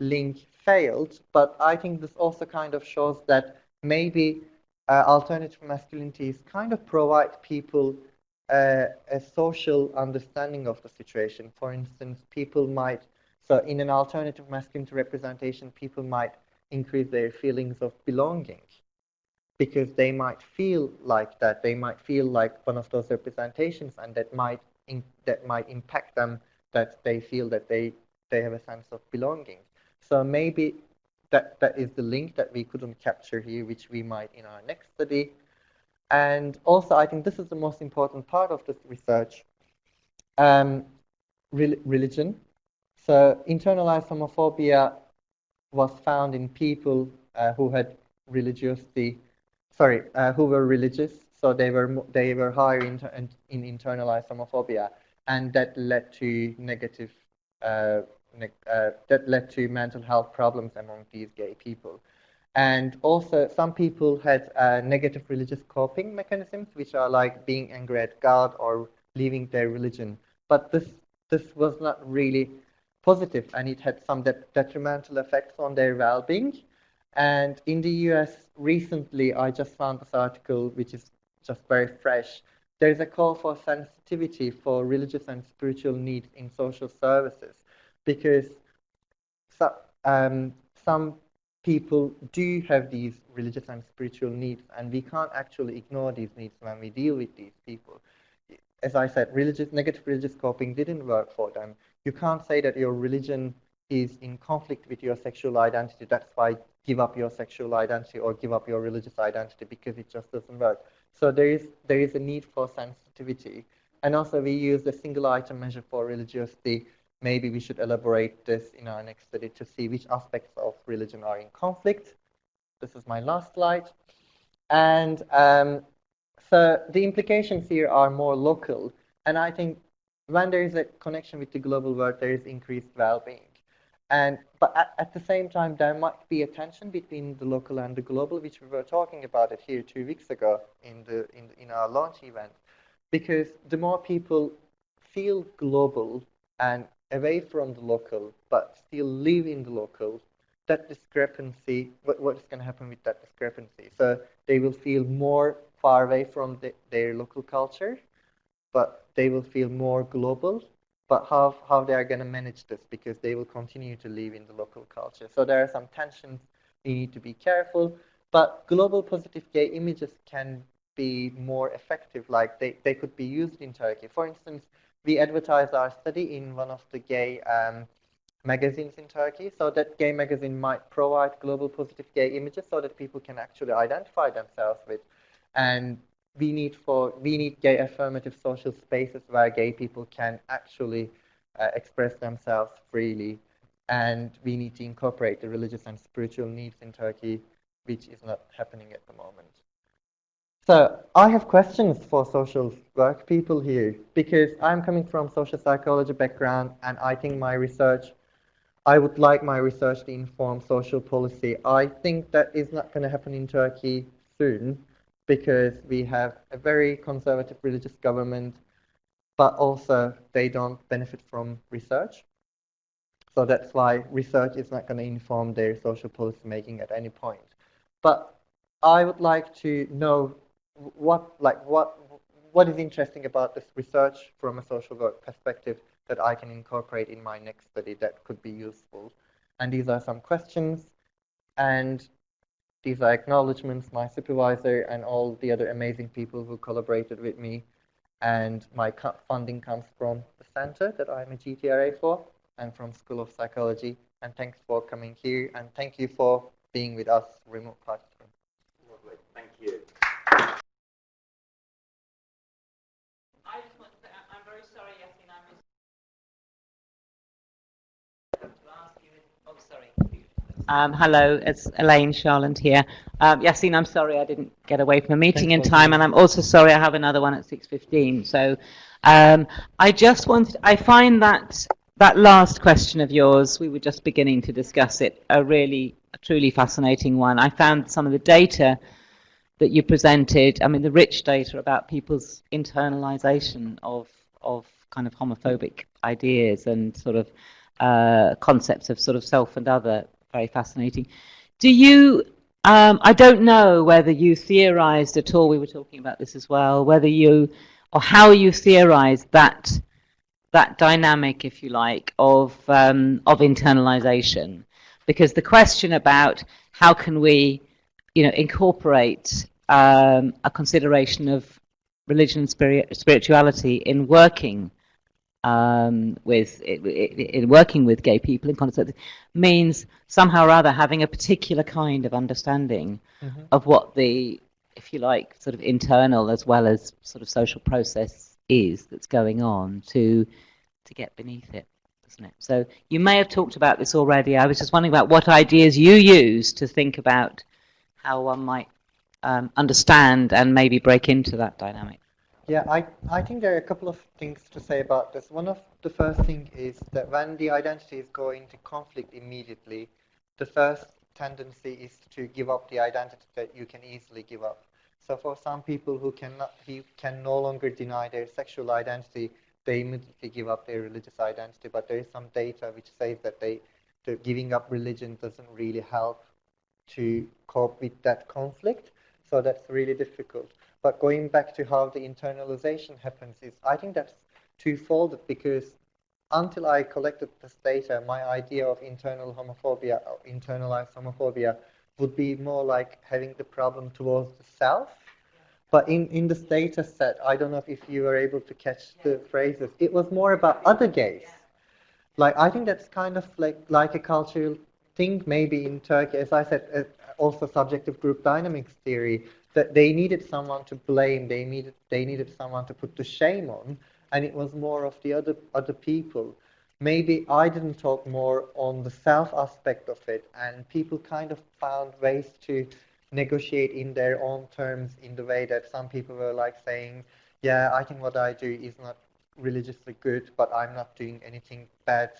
link failed, but I think this also kind of shows that maybe alternative masculinities kind of provide people a social understanding of the situation. For instance, people might, so in an alternative masculinity representation, people might increase their feelings of belonging because they might feel like that, they might feel like one of those representations, and that might impact them, that they feel that they have a sense of belonging. So maybe that is the link that we couldn't capture here, which we might in our next study. And also, I think this is the most important part of this research, religion. So internalized homophobia was found in people who had religiosity, who were religious, so they were higher in internalized homophobia, and that led to negative, that led to mental health problems among these gay people. And also, some people had negative religious coping mechanisms, which are like being angry at God or leaving their religion. But this was not really positive, and it had some detrimental effects on their well-being. And in the US, recently, I just found this article, which is just very fresh. There is a call for sensitivity for religious and spiritual needs in social services, because so, some people do have these religious and spiritual needs, and we can't actually ignore these needs when we deal with these people. As I said, negative religious coping didn't work for them. You can't say that your religion is in conflict with your sexual identity. That's why give up your sexual identity or give up your religious identity, because it just doesn't work. So there is a need for sensitivity. And also we use a single item measure for religiosity. Maybe we should elaborate this in our next study to see which aspects of religion are in conflict. This is my last slide. And so the implications here are more local. And I think when there is a connection with the global world, there is increased well-being. But at the same time, there might be a tension between the local and the global, which we were talking about it here 2 weeks ago in our launch event. Because the more people feel global and away from the local, but still live in the local, that discrepancy, what is going to happen with that discrepancy? So they will feel more far away from their local culture, but they will feel more global. But how they are going to manage this, because they will continue to live in the local culture. So there are some tensions. We need to be careful. But global positive gay images can be more effective. Like they could be used in Turkey. For instance, we advertised our study in one of the gay magazines in Turkey. So that gay magazine might provide global positive gay images so that people can actually identify themselves with. And we need gay affirmative social spaces where gay people can actually express themselves freely, and we need to incorporate the religious and spiritual needs in Turkey, which is not happening at the moment. So I have questions for social work people here, because I'm coming from social psychology background, and I think I would like my research to inform social policy. I think that is not going to happen in Turkey soon, because we have a very conservative religious government, but also they don't benefit from research. So that's why research is not going to inform their social policy making at any point. But I would like to know what is interesting about this research from a social work perspective that I can incorporate in my next study that could be useful. And these are some questions, and these are acknowledgements, my supervisor and all the other amazing people who collaborated with me. And my funding comes from the center that I'm a GTRA for, and from School of Psychology. And thanks for coming here, and thank you for being with us, remote participants.
Lovely, thank you.
I just want to say I'm very sorry, Yasin, I missed to ask you. Oh, sorry. Hello, it's Elaine Charland here. Yasin, I'm sorry I didn't get away from a meeting in time, and I'm also sorry I have another one at 6:15. So I find that last question of yours, we were just beginning to discuss it, a truly fascinating one. I found some of the data that you presented, I mean, the rich data about people's internalization of kind of homophobic ideas and sort of concepts of sort of self and other, very fascinating. Do you, I don't know whether you theorized at all, we were talking about this as well, whether you, or how you theorized that dynamic, if you like, of internalization. Because the question about how can we, incorporate a consideration of religion and spirituality in working with gay people in concept means somehow or other having a particular kind of understanding of what the, if you like, sort of internal as well as sort of social process is that's going on to get beneath it, doesn't it? So you may have talked about this already. I was just wondering about what ideas you use to think about how one might understand and maybe break into that dynamic.
Yeah, I think there are a couple of things to say about this. One of the first thing is that when the identities go into conflict immediately, the first tendency is to give up the identity that you can easily give up. So for some people who can no longer deny their sexual identity, they immediately give up their religious identity. But there is some data which says that the giving up religion doesn't really help to cope with that conflict. So that's really difficult. But going back to how the internalization happens is, I think that's twofold, because until I collected this data, my idea of internal homophobia or internalized homophobia would be more like having the problem towards the self. But in this data set, I don't know if you were able to catch the phrases. It was more about other gays. Like, I think that's kind of like a cultural thing maybe in Turkey, as I said, also subjective group dynamics theory, that they needed someone to blame, they needed someone to put the shame on, and it was more of the other people. Maybe I didn't talk more on the self aspect of it, and people kind of found ways to negotiate in their own terms, in the way that some people were like saying, yeah, I think what I do is not religiously good, but I'm not doing anything bad,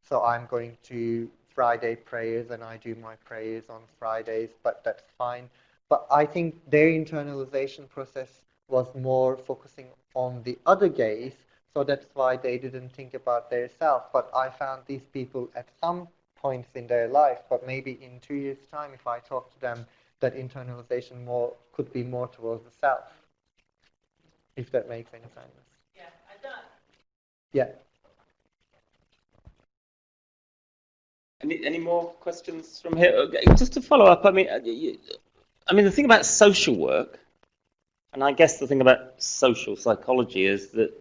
so I'm going to Friday prayers and I do my prayers on Fridays, but that's fine. But I think their internalization process was more focusing on the other gays, so that's why they didn't think about their self. But I found these people at some points in their life, but maybe in 2 years' time, if I talk to them, that internalization more could be more towards the self, if that makes any sense. Yeah.
Any more questions from here? Okay, just to follow up, I mean, the thing about social work, and I guess the thing about social psychology is that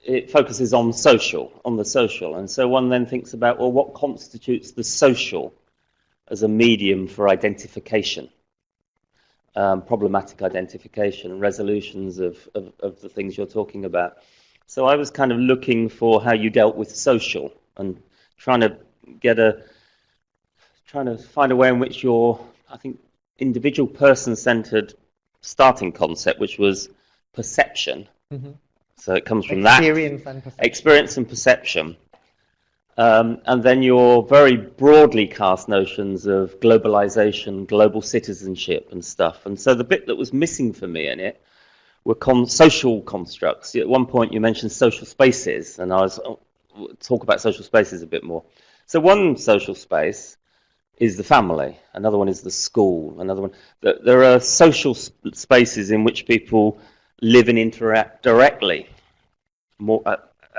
it focuses on the social, and so one then thinks about, well, what constitutes the social as a medium for identification, problematic identification, resolutions of the things you're talking about. So I was kind of looking for how you dealt with social and trying to find a way in which your, I think, individual person-centered starting concept, which was perception.
Mm-hmm.
So it comes from experience and perception. And then your very broadly cast notions of globalization, global citizenship and stuff. And so the bit that was missing for me in it were social constructs. At one point you mentioned social spaces, and I was talk about social spaces a bit more. So one social space is the family, another one is the school, another one. There are social spaces in which people live and interact directly. More,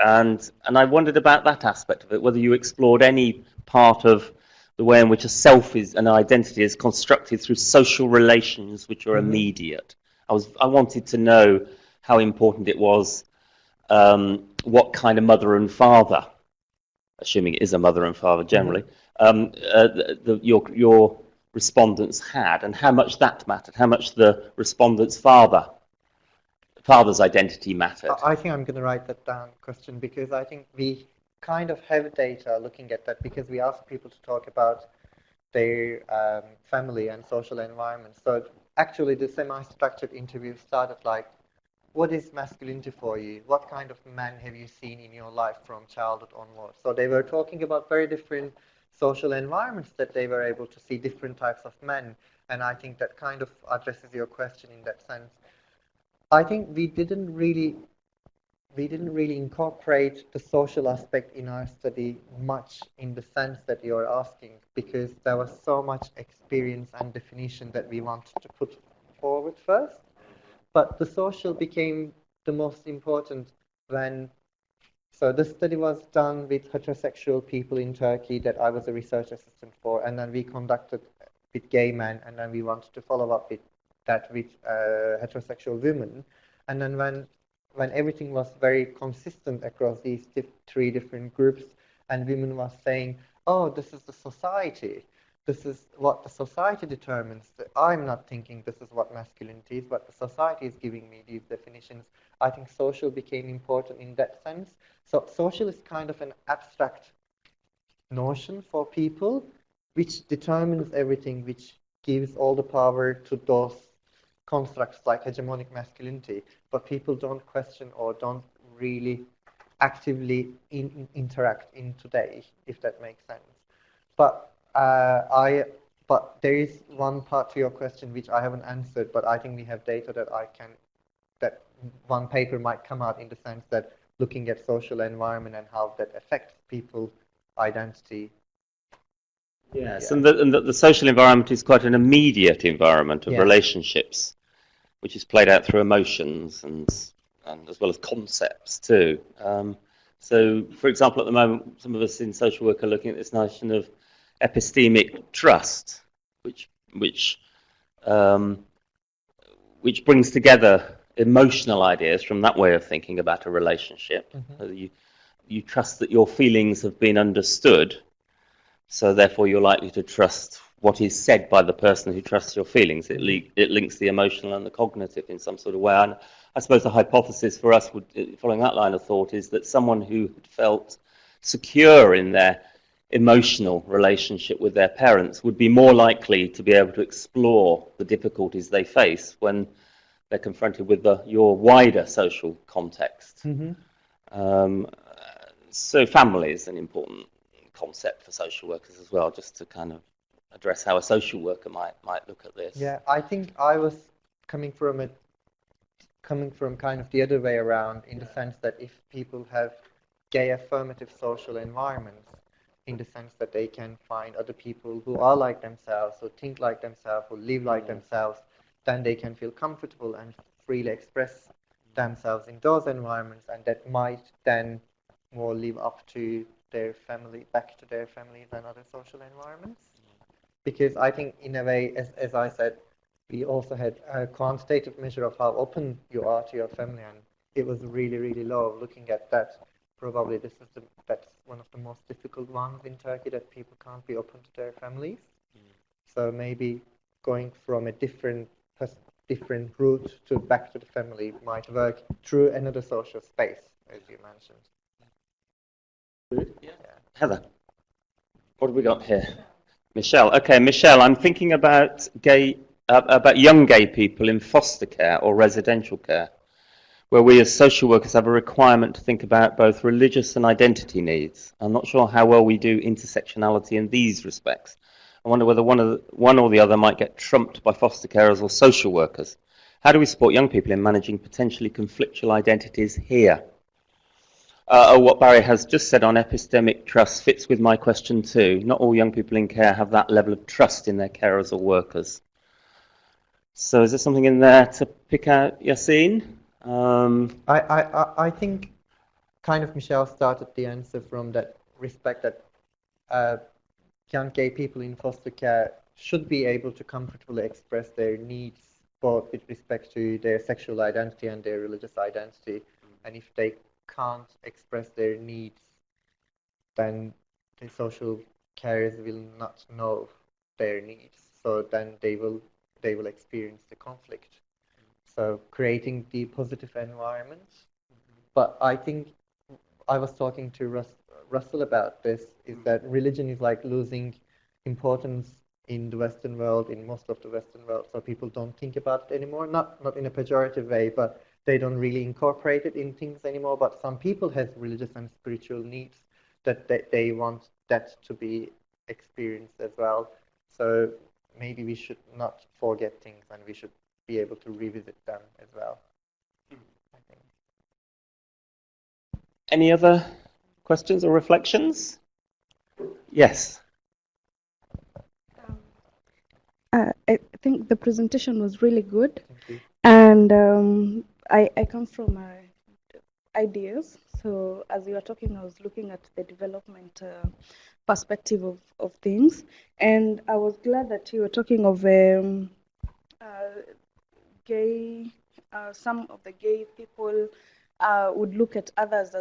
and I wondered about that aspect of it, whether you explored any part of the way in which a self is, an identity is constructed through social relations which are immediate. I wanted to know how important it was, what kind of mother and father, assuming it is a mother and father generally, your respondents had, and how much that mattered, how much the respondent's father's identity mattered.
I think I'm going to write that down, question, because I think we kind of have data looking at that, because we ask people to talk about their family and social environment. So actually the semi-structured interview started like, what is masculinity for you? What kind of man have you seen in your life from childhood onwards? So they were talking about very different social environments that they were able to see different types of men. And I think that kind of addresses your question in that sense. I think we didn't really incorporate the social aspect in our study much in the sense that you're asking, because there was so much experience and definition that we wanted to put forward first. But the social became the most important so the study was done with heterosexual people in Turkey that I was a research assistant for, and then we conducted with gay men, and then we wanted to follow up with that with heterosexual women. And then when everything was very consistent across these three different groups, and women was saying, oh, this is the society. This is what the society determines. I'm not thinking this is what masculinity is, but the society is giving me these definitions. I think social became important in that sense. So social is kind of an abstract notion for people, which determines everything, which gives all the power to those constructs like hegemonic masculinity. But people don't question or don't really actively interact in today, if that makes sense. But there is one part to your question which I haven't answered, but I think we have data that one paper might come out in the sense that looking at social environment and how that affects people's identity.
Yes, yeah. and the social environment is quite an immediate environment of relationships, which is played out through emotions and as well as concepts too. So, for example, at the moment, some of us in social work are looking at this notion of epistemic trust, which um, which brings together emotional ideas from that way of thinking about a relationship. Mm-hmm. You trust that your feelings have been understood, so therefore you're likely to trust what is said by the person who trusts your feelings. It links the emotional and the cognitive in some sort of way. And I suppose the hypothesis for us, following that line of thought, is that someone who felt secure in their emotional relationship with their parents would be more likely to be able to explore the difficulties they face when they're confronted with your wider social context. Mm-hmm. So family is an important concept for social workers as well, just to kind of address how a social worker might look at this.
Yeah, I think I was coming from kind of the other way around, in the sense that if people have gay affirmative social environments, in the sense that they can find other people who are like themselves, who think like themselves, who live like themselves, then they can feel comfortable and freely express themselves in those environments, and that might then more live up to their family, back to their families and other social environments. Because I think, in a way, as I said, we also had a quantitative measure of how open you are to your family, and it was really, really low. Looking at that, probably that's one of the most difficult ones in Turkey, that people can't be open to their families. So maybe going from a different route to back to the family might work through another social space, as you mentioned.
Yeah. Heather, what have we got here? Michelle. Okay, Michelle, I'm thinking about young gay people in foster care or residential care, where we as social workers have a requirement to think about both religious and identity needs. I'm not sure how well we do intersectionality in these respects. I wonder whether one or the other might get trumped by foster carers or social workers. How do we support young people in managing potentially conflictual identities here? What Barry has just said on epistemic trust fits with my question too. Not all young people in care have that level of trust in their carers or workers. So is there something in there to pick out, Yasin?
I think kind of Michelle started the answer from that respect, that young gay people in foster care should be able to comfortably express their needs, both with respect to their sexual identity and their religious identity. And if they can't express their needs, then the social carers will not know their needs. So then they will experience the conflict. So creating the positive environment. But I think I was talking to Russell about this, is that religion is like losing importance in the Western world, in most of the Western world. So people don't think about it anymore, not in a pejorative way, but they don't really incorporate it in things anymore. But some people have religious and spiritual needs that they want that to be experienced as well. So maybe we should not forget things, and we should be able to revisit them as well, I think.
Any other questions or reflections? Yes.
I think the presentation was really good. Thank you. And I come from ideas. So as you were talking, I was looking at the development perspective of things. And I was glad that you were talking of gay, some of the gay people would look at others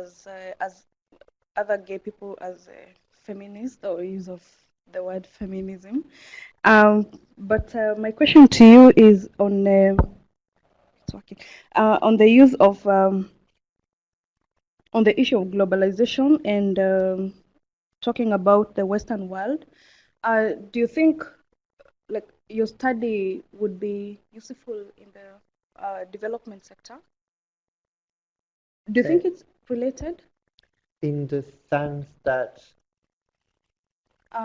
as other gay people as feminist, or use of the word feminism. But my question to you is on on the use of on the issue of globalization and talking about the Western world. Do you think like your study would be useful in the development sector? Do you think it's related?
In the sense that,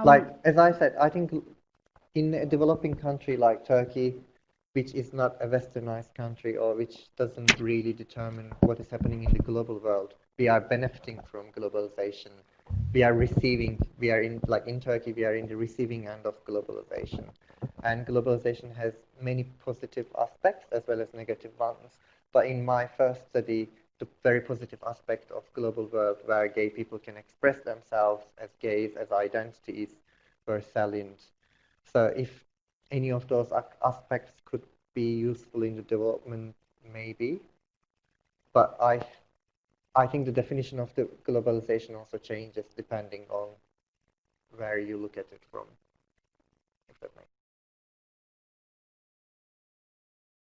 like, as I said, I think in a developing country like Turkey, which is not a westernized country, or which doesn't really determine what is happening in the global world, we are benefiting from globalization. We are in Turkey, we are in the receiving end of globalization. And globalization has many positive aspects as well as negative ones. But in my first study, the very positive aspect of global world where gay people can express themselves as gays, as identities, were salient. So if any of those aspects could be useful in the development, maybe. But I think the definition of the globalization also changes depending on where you look at it from, if that makes sense.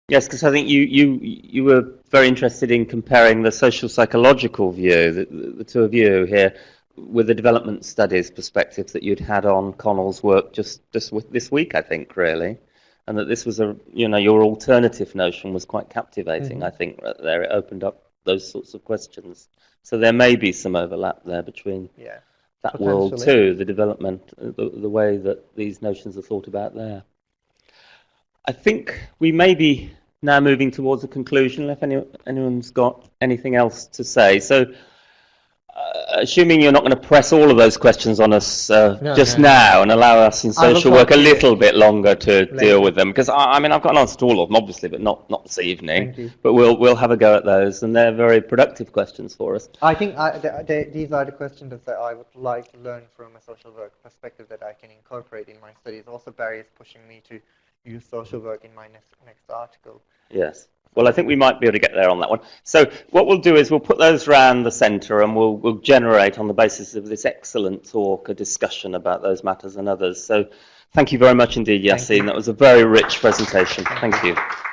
Yes, because I think you were very interested in comparing the social psychological view, the two of you here, with the development studies perspectives that you'd had on Connell's work just this week, I think, really, and that this was your alternative notion was quite captivating. I think right there it opened up those sorts of questions. So there may be some overlap there between that world too, the development, the way that these notions are thought about there. I think we may be now moving towards a conclusion, if anyone's got anything else to say. So, assuming you're not going to press all of those questions on us now and allow us in social work a little bit longer to deal with them, because I mean, I've got an answer to all of them, obviously, but not this evening. But we'll have a go at those, and they're very productive questions for us.
I think these are the questions that I would like to learn from a social work perspective that I can incorporate in my studies. Also, Barry is pushing me to use social work in my next article.
Yes. Well, I think we might be able to get there on that one. So what we'll do is we'll put those round the centre and we'll generate on the basis of this excellent talk a discussion about those matters and others. So thank you very much indeed, Yasin. That was a very rich presentation. Thank you.